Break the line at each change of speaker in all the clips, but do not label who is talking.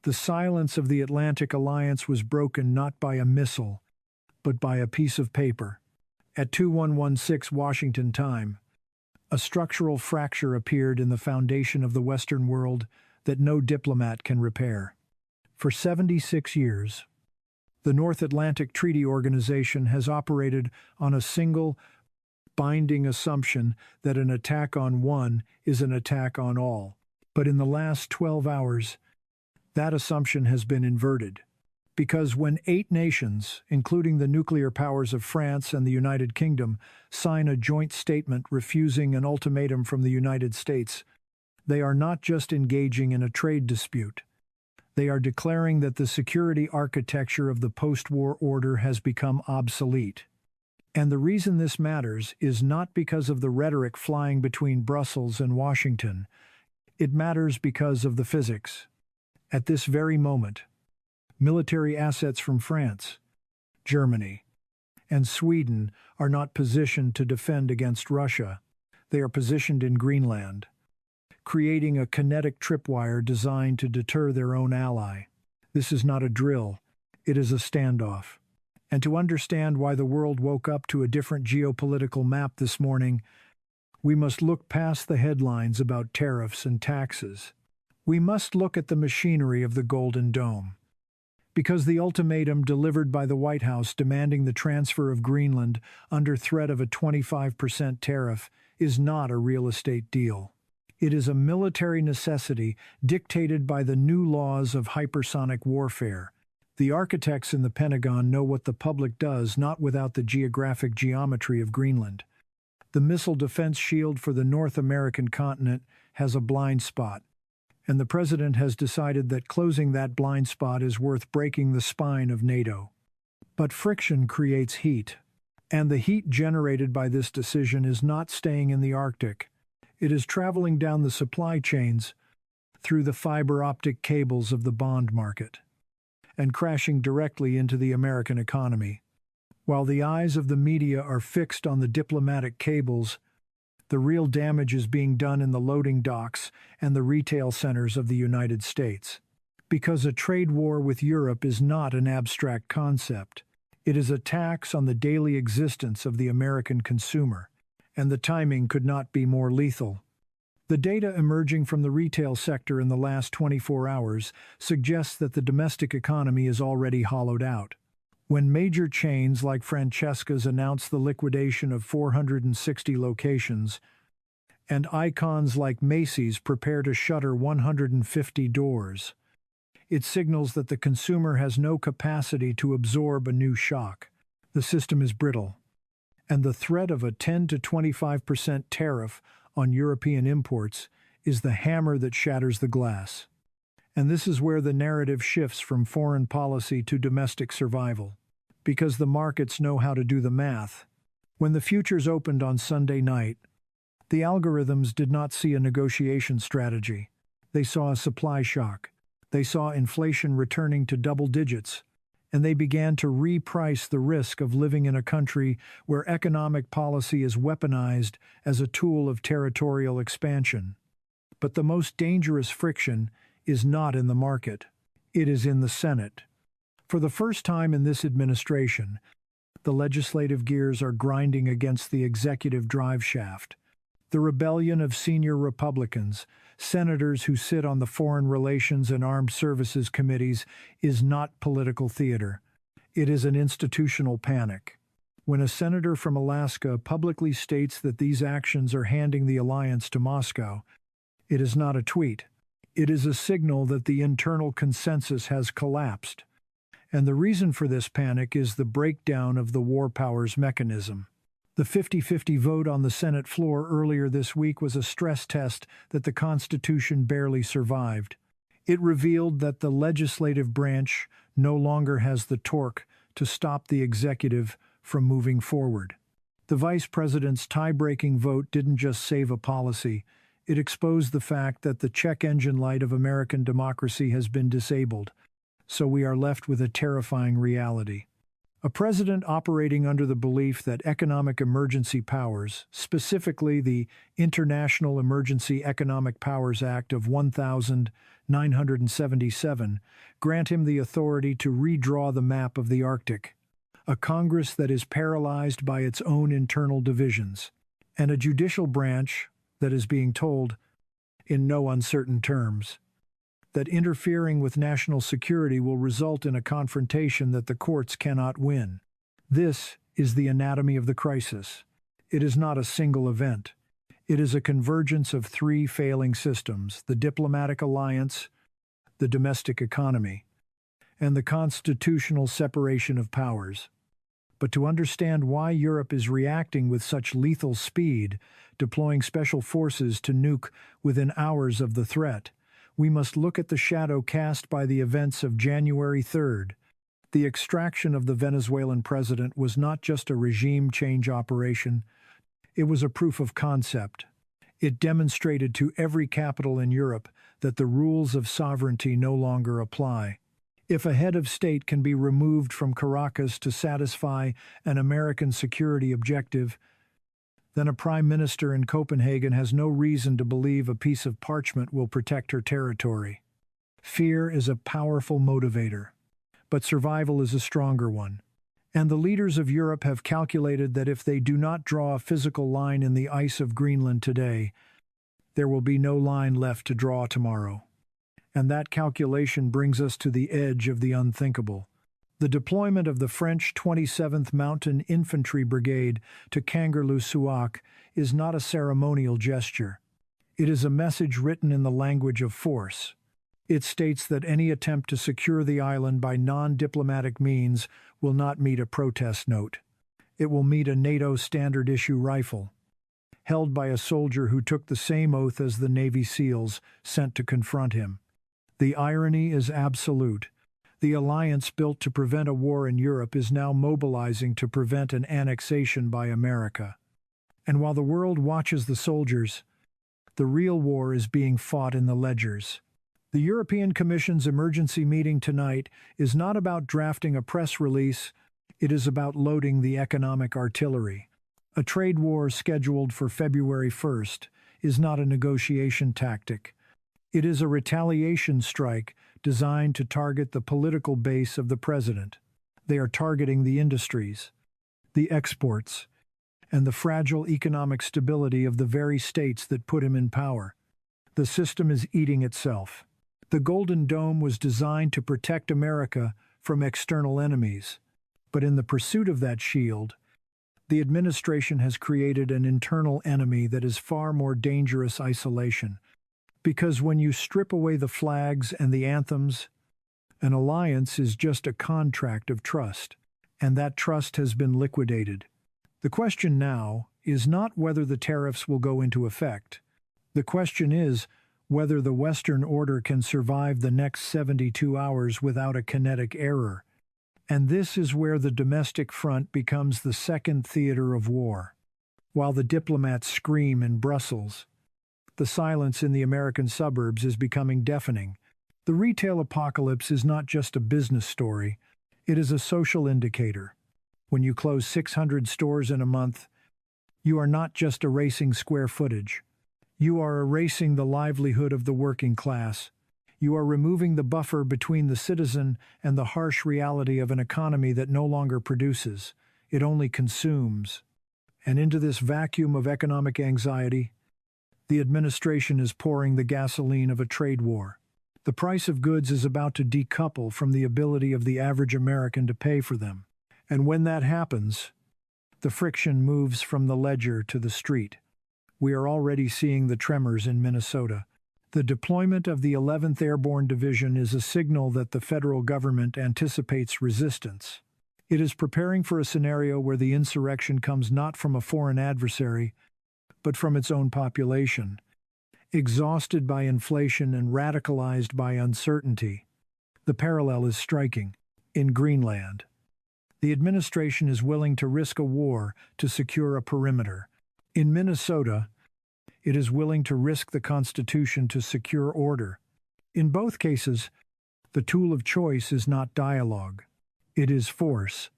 The silence of the Atlantic Alliance was broken not by a missile, but by a piece of paper. At 2116 Washington time, a structural fracture appeared in the foundation of the Western world that no diplomat can repair. For 76 years, the North Atlantic Treaty Organization has operated on a single, binding assumption that an attack on one is an attack on all. But in the last 12 hours, that assumption has been inverted. Because when 8 nations, including the nuclear powers of France and the United Kingdom, sign a joint statement refusing an ultimatum from the United States, they are not just engaging in a trade dispute. They are declaring that the security architecture of the post-war order has become obsolete. And the reason this matters is not because of the rhetoric flying between Brussels and Washington. It matters because of the physics. At this very moment, military assets from France, Germany, and Sweden are not positioned to defend against Russia. They are positioned in Greenland, creating a kinetic tripwire designed to deter their own ally. This is not a drill, it is a standoff. And to understand why the world woke up to a different geopolitical map this morning, we must look past the headlines about tariffs and taxes. We must look at the machinery of the Golden Dome. Because the ultimatum delivered by the White House demanding the transfer of Greenland under threat of a 25% tariff is not a real estate deal. It is a military necessity dictated by the new laws of hypersonic warfare. The architects in the Pentagon know what the public does not without the geographic geometry of Greenland. The missile defense shield for the North American continent has a blind spot, and the president has decided that closing that blind spot is worth breaking the spine of NATO. But friction creates heat, and the heat generated by this decision is not staying in the Arctic. It is traveling down the supply chains, through the fiber optic cables of the bond market, and crashing directly into the American economy. While the eyes of the media are fixed on the diplomatic cables, the real damage is being done in the loading docks and the retail centers of the United States. Because a trade war with Europe is not an abstract concept. It is a tax on the daily existence of the American consumer, and the timing could not be more lethal. The data emerging from the retail sector in the last 24 hours suggests that the domestic economy is already hollowed out. When major chains like Francesca's announce the liquidation of 460 locations, and icons like Macy's prepare to shutter 150 doors, it signals that the consumer has no capacity to absorb a new shock. The system is brittle, and the threat of a 10 to 25% tariff on European imports is the hammer that shatters the glass. And this is where the narrative shifts from foreign policy to domestic survival. Because the markets know how to do the math. When the futures opened on Sunday night, the algorithms did not see a negotiation strategy. They saw a supply shock. They saw inflation returning to double digits, and they began to reprice the risk of living in a country where economic policy is weaponized as a tool of territorial expansion. But the most dangerous friction is not in the market. It is in the Senate. For the first time in this administration, the legislative gears are grinding against the executive drive shaft. The rebellion of senior Republicans, senators who sit on the Foreign Relations and Armed Services committees, is not political theater. It is an institutional panic. When a senator from Alaska publicly states that these actions are handing the alliance to Moscow, it is not a tweet. It is a signal that the internal consensus has collapsed. And the reason for this panic is the breakdown of the war powers mechanism. The 50-50 vote on the Senate floor earlier this week was a stress test that the Constitution barely survived. It revealed that the legislative branch no longer has the torque to stop the executive from moving forward. The vice president's tie-breaking vote didn't just save a policy, it exposed the fact that the check engine light of American democracy has been disabled. So we are left with a terrifying reality. A president operating under the belief that economic emergency powers, specifically the International Emergency Economic Powers Act of 977, grant him the authority to redraw the map of the Arctic, a Congress that is paralyzed by its own internal divisions, and a judicial branch that is being told, in no uncertain terms, that interfering with national security will result in a confrontation that the courts cannot win. This is the anatomy of the crisis. It is not a single event. It is a convergence of three failing systems: the diplomatic alliance, the domestic economy, and the constitutional separation of powers. But to understand why Europe is reacting with such lethal speed, deploying special forces to nuke within hours of the threat, we must look at the shadow cast by the events of January 3rd. The extraction of the Venezuelan president was not just a regime change operation, it was a proof of concept. It demonstrated to every capital in Europe that the rules of sovereignty no longer apply. If a head of state can be removed from Caracas to satisfy an American security objective, then a prime minister in Copenhagen has no reason to believe a piece of parchment will protect her territory. Fear is a powerful motivator, but survival is a stronger one. And the leaders of Europe have calculated that if they do not draw a physical line in the ice of Greenland today, there will be no line left to draw tomorrow. And that calculation brings us to the edge of the unthinkable. The deployment of the French 27th Mountain Infantry Brigade to Kangerlussuaq is not a ceremonial gesture. It is a message written in the language of force. It states that any attempt to secure the island by non-diplomatic means will not meet a protest note. It will meet a NATO standard-issue rifle, held by a soldier who took the same oath as the Navy SEALs sent to confront him. The irony is absolute. The alliance built to prevent a war in Europe is now mobilizing to prevent an annexation by America. And while the world watches the soldiers, the real war is being fought in the ledgers. The European Commission's emergency meeting tonight is not about drafting a press release, it is about loading the economic artillery. A trade war scheduled for February 1st is not a negotiation tactic. It is a retaliation strike designed to target the political base of the president. They are targeting the industries, the exports, and the fragile economic stability of the very states that put him in power. The system is eating itself. The Golden Dome was designed to protect America from external enemies. But in the pursuit of that shield, the administration has created an internal enemy that is far more dangerous: isolation. Because when you strip away the flags and the anthems, an alliance is just a contract of trust, and that trust has been liquidated. The question now is not whether the tariffs will go into effect. The question is whether the Western order can survive the next 72 hours without a kinetic error. And this is where the domestic front becomes the second theater of war. While the diplomats scream in Brussels, the silence in the American suburbs is becoming deafening. The retail apocalypse is not just a business story, it is a social indicator. When you close 600 stores in a month, you are not just erasing square footage. You are erasing the livelihood of the working class. You are removing the buffer between the citizen and the harsh reality of an economy that no longer produces. It only consumes. And into this vacuum of economic anxiety, the administration is pouring the gasoline of a trade war. The price of goods is about to decouple from the ability of the average American to pay for them. And when that happens, the friction moves from the ledger to the street. We are already seeing the tremors in Minnesota. The deployment of the 11th Airborne Division is a signal that the federal government anticipates resistance. It is preparing for a scenario where the insurrection comes not from a foreign adversary, but from its own population. Exhausted by inflation and radicalized by uncertainty, the parallel is striking. In Greenland, the administration is willing to risk a war to secure a perimeter. In Minnesota, it is willing to risk the Constitution to secure order. In both cases, the tool of choice is not dialogue. It is force.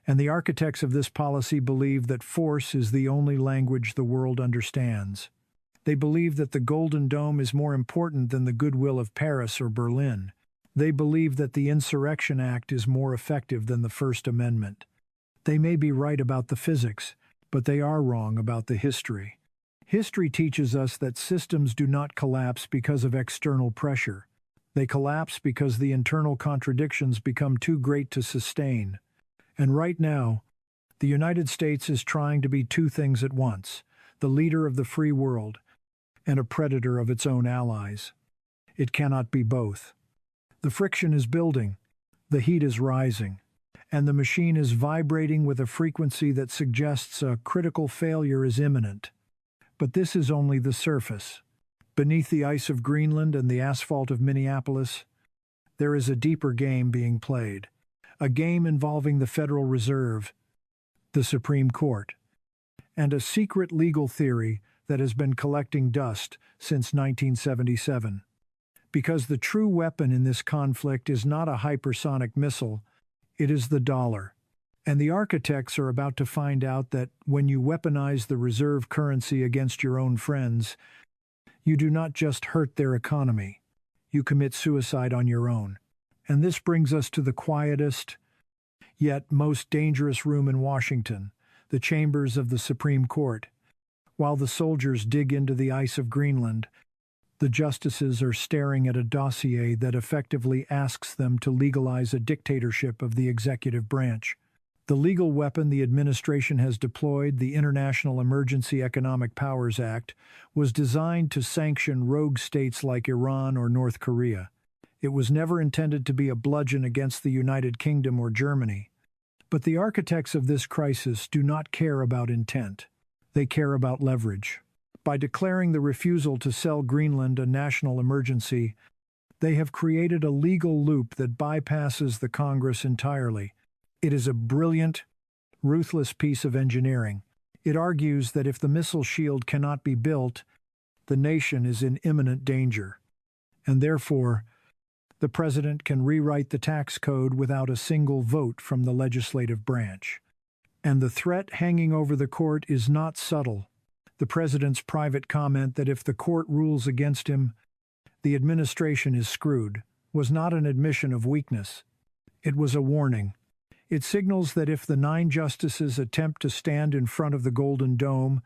And the architects of this policy believe that force is the only language the world understands. They believe that the Golden Dome is more important than the goodwill of Paris or Berlin. They believe that the Insurrection Act is more effective than the First Amendment. They may be right about the physics, but they are wrong about the history. History teaches us that systems do not collapse because of external pressure. They collapse because the internal contradictions become too great to sustain. And right now, the United States is trying to be two things at once: the leader of the free world and a predator of its own allies. It cannot be both. The friction is building, the heat is rising, and the machine is vibrating with a frequency that suggests a critical failure is imminent. But this is only the surface. Beneath the ice of Greenland and the asphalt of Minneapolis, there is a deeper game being played, a game involving the Federal Reserve, the Supreme Court, and a secret legal theory that has been collecting dust since 1977. Because the true weapon in this conflict is not a hypersonic missile, it is the dollar. And the architects are about to find out that when you weaponize the reserve currency against your own friends, you do not just hurt their economy, you commit suicide on your own. And this brings us to the quietest, yet most dangerous room in Washington, the chambers of the Supreme Court. While the soldiers dig into the ice of Greenland, the justices are staring at a dossier that effectively asks them to legalize a dictatorship of the executive branch. The legal weapon the administration has deployed, the International Emergency Economic Powers Act, was designed to sanction rogue states like Iran or North Korea. It was never intended to be a bludgeon against the United Kingdom or Germany. But the architects of this crisis do not care about intent. They care about leverage. By declaring the refusal to sell Greenland a national emergency, they have created a legal loop that bypasses the Congress entirely. It is a brilliant, ruthless piece of engineering. It argues that if the missile shield cannot be built, the nation is in imminent danger. And therefore, the president can rewrite the tax code without a single vote from the legislative branch. And the threat hanging over the court is not subtle. The president's private comment that if the court rules against him, the administration is screwed, was not an admission of weakness. It was a warning. It signals that if the 9 justices attempt to stand in front of the Golden Dome,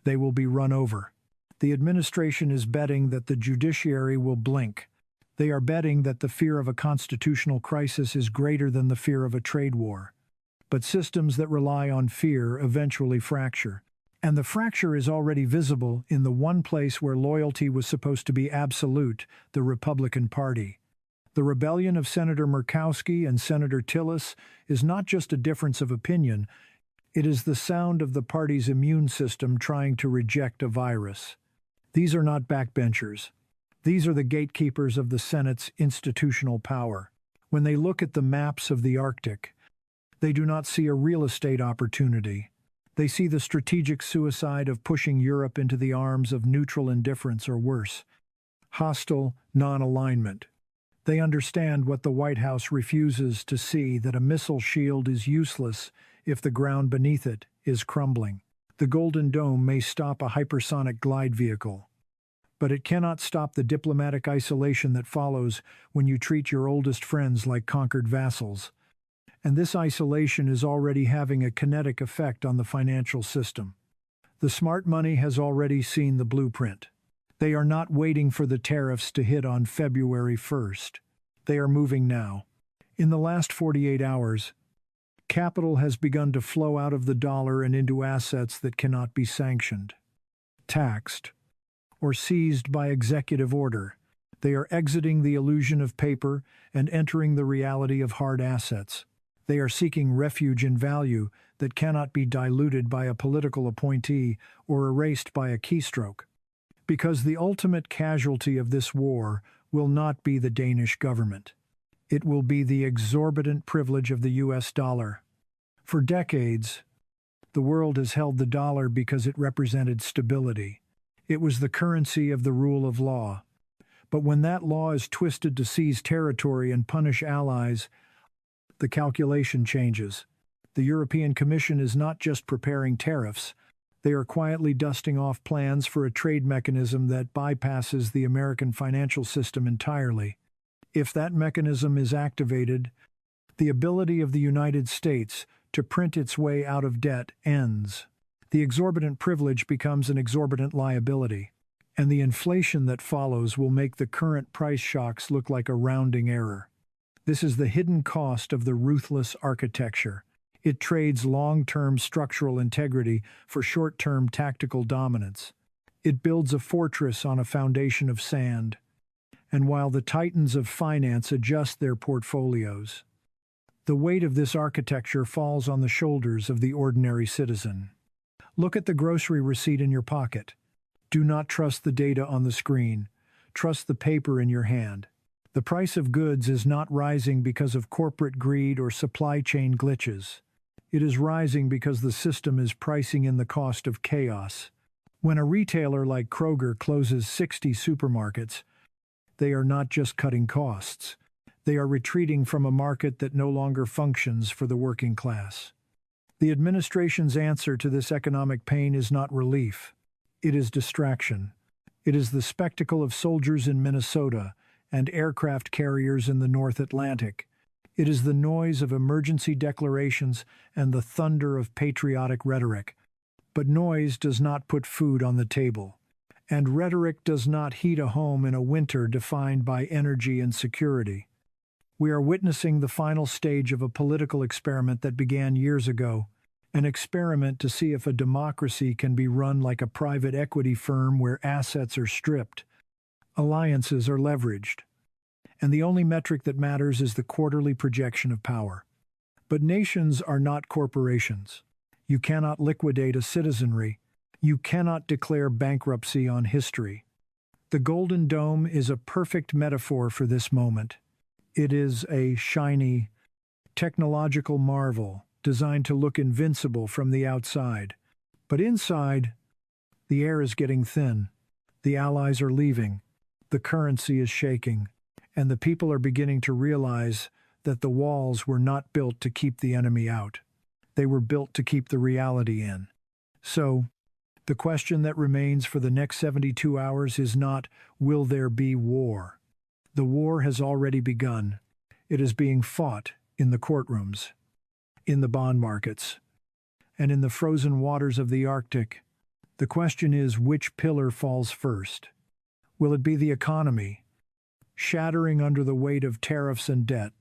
they will be run over. The administration is betting that the judiciary will blink. They are betting that the fear of a constitutional crisis is greater than the fear of a trade war. But systems that rely on fear eventually fracture. And the fracture is already visible in the one place where loyalty was supposed to be absolute, the Republican Party. The rebellion of Senator Murkowski and Senator Tillis is not just a difference of opinion, it is the sound of the party's immune system trying to reject a virus. These are not backbenchers. These are the gatekeepers of the Senate's institutional power. When they look at the maps of the Arctic, they do not see a real estate opportunity. They see the strategic suicide of pushing Europe into the arms of neutral indifference or worse, hostile non-alignment. They understand what the White House refuses to see, that a missile shield is useless if the ground beneath it is crumbling. The Golden Dome may stop a hypersonic glide vehicle, but it cannot stop the diplomatic isolation that follows when you treat your oldest friends like conquered vassals. And this isolation is already having a kinetic effect on the financial system. The smart money has already seen the blueprint. They are not waiting for the tariffs to hit on February 1st. They are moving now. In the last 48 hours, capital has begun to flow out of the dollar and into assets that cannot be sanctioned, taxed, or seized by executive order. They are exiting the illusion of paper and entering the reality of hard assets. They are seeking refuge in value that cannot be diluted by a political appointee or erased by a keystroke. Because the ultimate casualty of this war will not be the Danish government. It will be the exorbitant privilege of the US dollar. For decades, the world has held the dollar because it represented stability. It was the currency of the rule of law. But when that law is twisted to seize territory and punish allies, the calculation changes. The European Commission is not just preparing tariffs, They are quietly dusting off plans for a trade mechanism that bypasses the American financial system entirely. If that mechanism is activated, the ability of the United States to print its way out of debt ends. The exorbitant privilege becomes an exorbitant liability, and the inflation that follows will make the current price shocks look like a rounding error. This is the hidden cost of the ruthless architecture. It trades long-term structural integrity for short-term tactical dominance. It builds a fortress on a foundation of sand. And while the titans of finance adjust their portfolios, the weight of this architecture falls on the shoulders of the ordinary citizen. Look at the grocery receipt in your pocket. Do not trust the data on the screen. Trust the paper in your hand. The price of goods is not rising because of corporate greed or supply chain glitches. It is rising because the system is pricing in the cost of chaos. When a retailer like Kroger closes 60 supermarkets, they are not just cutting costs. They are retreating from a market that no longer functions for the working class. The administration's answer to this economic pain is not relief. It is distraction. It is the spectacle of soldiers in Minnesota and aircraft carriers in the North Atlantic. It is the noise of emergency declarations and the thunder of patriotic rhetoric. But noise does not put food on the table, and rhetoric does not heat a home in a winter defined by energy and security. We are witnessing the final stage of a political experiment that began years ago, an experiment to see if a democracy can be run like a private equity firm where assets are stripped, alliances are leveraged, and the only metric that matters is the quarterly projection of power. But nations are not corporations. You cannot liquidate a citizenry. You cannot declare bankruptcy on history. The Golden Dome is a perfect metaphor for this moment. It is a shiny, technological marvel designed to look invincible from the outside. But inside, the air is getting thin. The allies are leaving. The currency is shaking. And the people are beginning to realize that the walls were not built to keep the enemy out. They were built to keep the reality in. So, the question that remains for the next 72 hours is not, will there be war? The war has already begun. It is being fought in the courtrooms, in the bond markets, and in the frozen waters of the Arctic. The question is, which pillar falls first? Will it be the economy, shattering under the weight of tariffs and debt?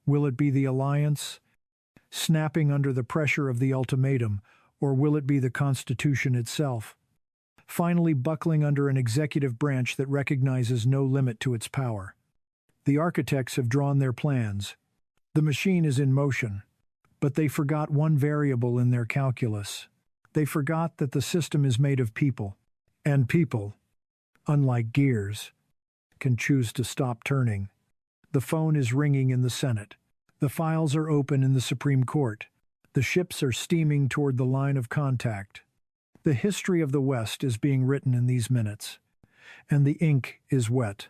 Will it be the alliance, snapping under the pressure of the ultimatum, or will it be the Constitution itself, finally buckling under an executive branch that recognizes no limit to its power? The architects have drawn their plans. The machine is in motion, but they forgot one variable in their calculus. They forgot that the system is made of people, and people, unlike gears, can choose to stop turning. The phone is ringing in the Senate. The files are open in the Supreme Court. The ships are steaming toward the line of contact. The history of the West is being written in these minutes, and the ink is wet.